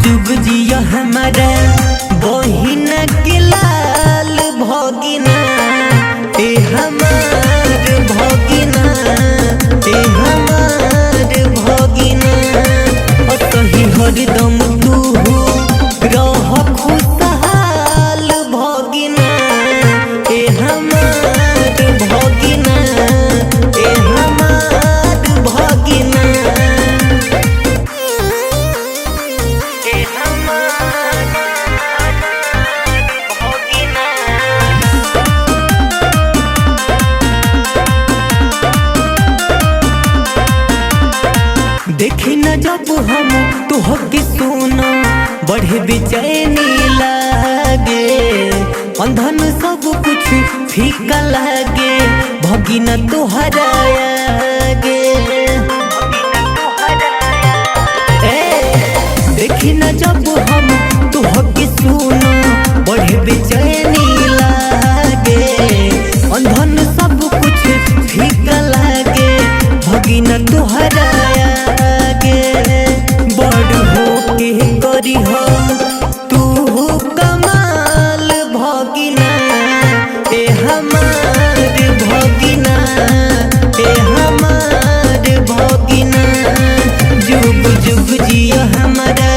जुग जिया हमारा बहिन के लाल भगिना ए हमार भगिना ए हमार भगिना असही हरदम तू रह खुशहाल भगिना ए हमार भगिना ए हमार भगिना। देखी न जब हम तुहके सुना बढ़े बेचैनी लागे अंधन सब कुछ फीका लागे भगिना तुहरा आगे। देखी न जब हम तुहके सुना बढ़े बेचैनी लागे अंधन सब कुछ फीका लागे भगिना तुहरा बड़ हो के करी हो तू कमाल भगिना ए हमार भगिना ए हमार भगिना। जुग जुग जिया हमारा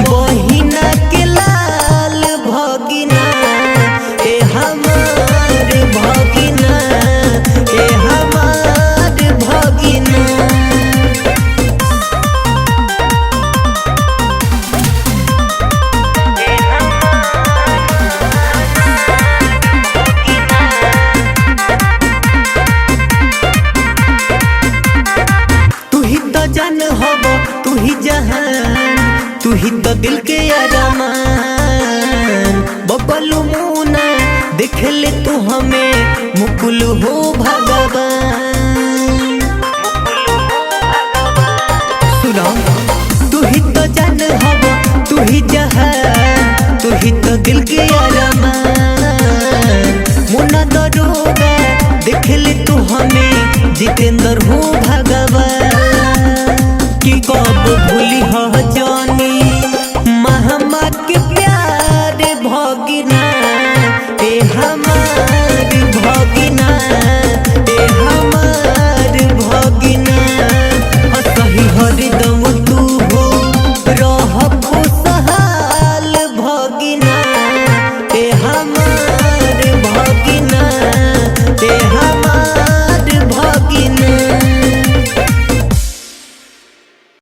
बहिना के लाल भगिना ए हमार भगिना ए हमार भगिना। जान हब तू ही जहान तू ही तो दिल के अरमान बबलू मुना देख ले तू हमें मुकुल हो भगवान। सुना तू ही तो जान हब तू ही जहान तू ही तो दिल के अरमान मुना दरोगा देख ले तू हमें जितेंद्र हो भगवान की कब